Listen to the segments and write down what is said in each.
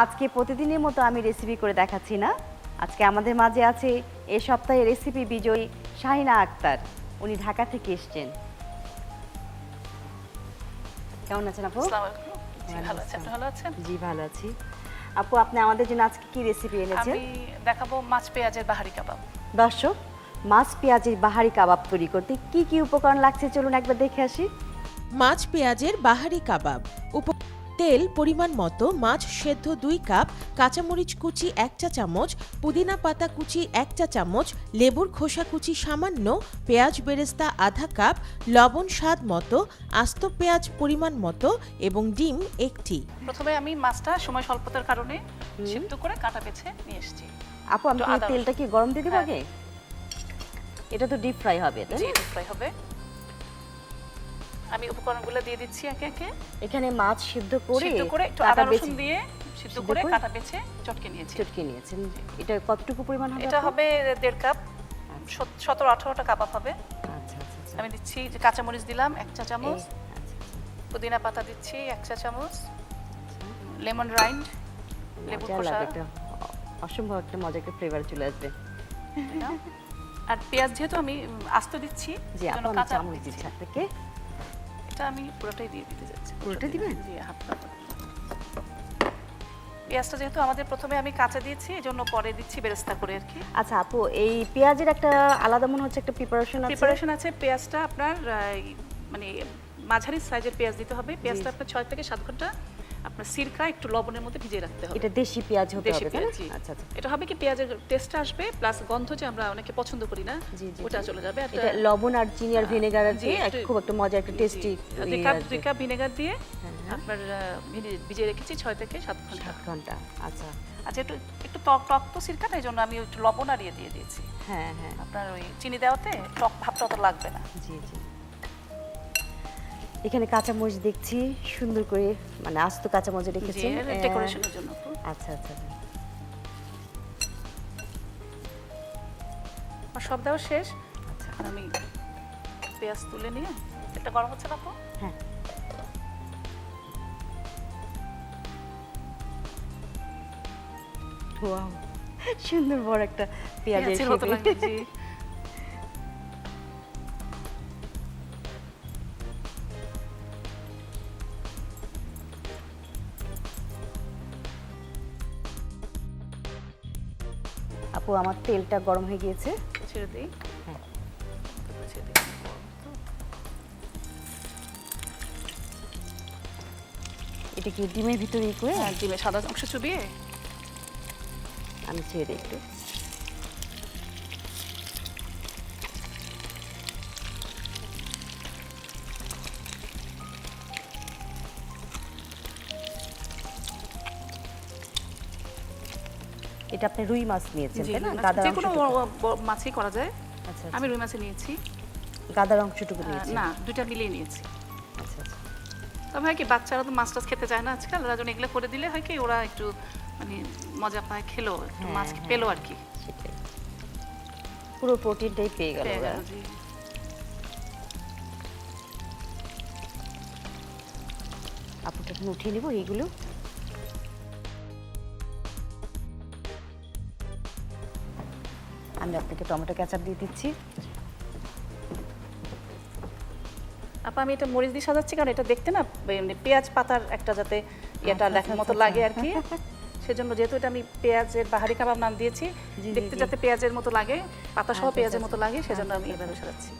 আজকে প্রতিদিনের মতো আমি রেসিপি করে দেখাচ্ছি না, আজকে আমাদের মাঝে আছে এই সপ্তাহে রেসিপি বিজয়ী শাহিনা আক্তার। উনি ঢাকা থেকে এসেছেন। কেমন আছেন আপু? আসসালামু আলাইকুম। জি ভালো আছি, আপনি ভালো আছেন? জি ভালো আছি। আপু, আপনি আমাদের জন্য আজকে কি রেসিপি এনেছেন? আমি দেখাবো মাছ পেঁয়াজের বাহারি কাবাব। দর্শক, মাছ পেঁয়াজের বাহারি কাবাব তৈরি করতে কি কি উপকরণ লাগছে চলুন একবার দেখে আসি। মাছ পেঁয়াজের বাহারি কাবাব। তেল পরিমাণ মতো, মাছ সেদ্ধ 2 কাপ, কাঁচামরিচ কুচি 1 চা চামচ, পুদিনা পাতা কুচি 1 চা চামচ, লেবুর খোসা কুচি সামান্য, পেঁয়াজ বেরেস্তা আধা কাপ, লবণ স্বাদ মতো, আস্ত পেঁয়াজ পরিমাণ মতো এবং ডিম 1টি। প্রথমে আমি মাছটা সময় স্বল্পতার কারণে সিদ্ধ করে কাটা বেছে নিয়ে এসেছি। আপু, আমি তেলটা কি গরম দিয়ে দিব আগে? এটা তো ডিপ ফ্রাই হবে, তাই না? জি, ডিপ ফ্রাই হবে। আমি উপকরণগুলো দিয়ে দিচ্ছি একে একে। এখানে মাছ সিদ্ধ করে একটু আদা রসুন দিয়ে সিদ্ধ করে কাটা বেছে চটকে নিয়েছেন। এটা কতটুকু পরিমাণ হবে? এটা হবে 1.5 কাপ, 17-18টা কাবাব হবে। আচ্ছা আচ্ছা। আমি দিচ্ছি যে কাঁচামরিচ দিলাম 1 চা চামচ, পুদিনা পাতা দিচ্ছি 1 চা চামচ, লেমন রাইন্ড, লেবুর খোসা, অসম্ভব একটা মজার একটা ফ্লেভার চলে আসবে। আর পেঁয়াজ যেহেতু আমি আস্ত দিচ্ছি, জি, আপু আমি চামচ দিচ্ছি আপনাকে। এটা আমি পুরোটাই দিয়ে দিতে যাচ্ছি। পুরোটা দিবেন? জি, হাফ কাপ। পেঁয়াজটা যেহেতু আমাদের প্রথমে আমি কাঁচা দিয়েছি, এজন্য পরে দিচ্ছি বেরেস্তা করে আর কি। আচ্ছা আপু, এই পেঁয়াজের একটা আলাদা মনে হচ্ছে একটা প্রিপারেশন আছে। পেঁয়াজটা আপনার মানে মাঝারি সাইজের পেঁয়াজ দিতে হবে। পেঁয়াজটা আপনার 6 থেকে 7 ঘন্টা আপনার সিরকা একটু লবণের মধ্যে ভিজিয়ে রাখতে হবে। এটা দেশি পেঁয়াজ হতে হবে, তাই না? আচ্ছা আচ্ছা। এটা হবে কি পেঁয়াজের টেস্টটা আসবে, প্লাস গন্ধ যে আমরা অনেকে পছন্দ করি না ওটা চলে যাবে। এটা লবণ আর চিনি আর ভিনেগার দিয়ে খুব একটা মজার একটা টেস্টি। 2 কাপ ভিনেগার দিয়ে আপনার ভিজিয়ে রেখেছি 6 থেকে 7 ঘন্টা। আচ্ছা আচ্ছা, একটু টক তো সিরকাটা, এই জন্য আমি একটু লবণ আর দিয়ে দিয়েছি। হ্যাঁ হ্যাঁ, আপনার ওই চিনি দেওয়াতে টক ভাবটা অত লাগবে না। জি জি। এখানে কাঁচামরিচ দেখছি সুন্দর করে, মানে আস্ত কাঁচামরিচ রেখেছেন ডেকোরেশনের জন্য। আচ্ছা আচ্ছা। আমার সব দেওয়া শেষ। আচ্ছা, আমি পেঁয়াজ তুলে নিয়ে, এটা গরম হচ্ছে না তো? হ্যাঁ। ওয়াও, সুন্দর বড় একটা পেঁয়াজের মতো লাগছে। জি। আপু, আমার তেলটা গরম হয়ে গিয়েছে, ছেড়ে দিই। হ্যাঁ, এটা কি ডিমের ভিতরে করে? হ্যাঁ, ডিমের সাদা অংশ চুবিয়ে আমি ছেড়ে দিই একটু। এটা আপনি রুই মাছ নিয়েছেন, তাই না? গাদার যে কোনো মাছই করা যায়। আচ্ছা, আমি রুই মাছই নিয়েছি। গাদার অংশটুকু নিয়েছি না, দুইটা মিলিয়ে নিয়েছি। আচ্ছা আচ্ছা। তবে হয় কি, বাচ্চারা তো মাছ টাছ খেতে চায় না আজকাল, ওরা যখন এগুলো করে দিলে হয় কি ওরা একটু মানে মজা পায়, খেলো একটু মাছ পেলো আর কি। সেটাই, পুরো প্রোটিনটাই পেয়ে গেল। আপুকে এখন উঠিয়ে নিব এইগুলো। আমি আপনাকে টমেটো কেচাপ দিয়ে দিচ্ছি। আপা, আমি এটা মরিচ দিয়ে সাজাচ্ছি কারণ এটা দেখতে না পেঁয়াজ পাতার একটা যাতে এটা দেখার মতো লাগে আর কি। সেজন্য যেহেতু এটা আমি পেঁয়াজের বাহারি কাবাব নাম দিয়েছি, দেখতে যাতে পেঁয়াজের মতো লাগে, পাতা সহ পেঁয়াজের মতো লাগে, সেজন্য আমি এভাবে সাজাচ্ছি।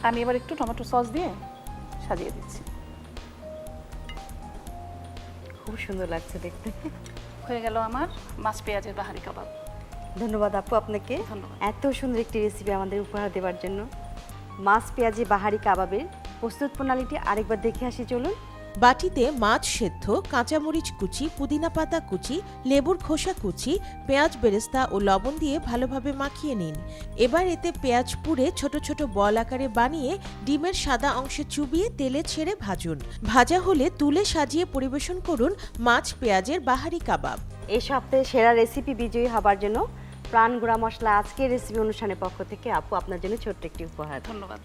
আমি এবার একটু টমেটো সস দিয়ে সাজিয়ে দিচ্ছি। খুব সুন্দর লাগছে দেখতে। হয়ে গেল আমার মাছ পেঁয়াজের বাহারি কাবাব। ধন্যবাদ আপু আপনাকে, ধন্যবাদ। এত সুন্দর একটি রেসিপি আমাদের উপহার দেওয়ার জন্য। মাছ পেঁয়াজি বাহারি কাবাবের প্রস্তুত প্রণালীটি আরেকবার দেখে আসি চলুন। বাটিতে মাছ সেদ্ধ, কাঁচামরিচ কুচি, পুদিনা পাতা কুচি, লেবুর খোসা কুচি, পেঁয়াজ বেরেস্তা ও লবণ দিয়ে ভালোভাবে মাখিয়ে নিন। এবার এতে পেঁয়াজ পুড়ে ছোট ছোট বল আকারে বানিয়ে ডিমের সাদা অংশে চুবিয়ে তেলে ছেড়ে ভাজুন। ভাজা হলে তুলে সাজিয়ে পরিবেশন করুন মাছ পেঁয়াজের বাহারি কাবাব। এই সপ্তাহে সেরা রেসিপি বিজয়ী হবার জন্য প্রাণ গুঁড়া মশলা আজকের রেসিপি অনুষ্ঠানের পক্ষ থেকে আপু আপনার জন্য ছোট্ট একটি উপহার। ধন্যবাদ।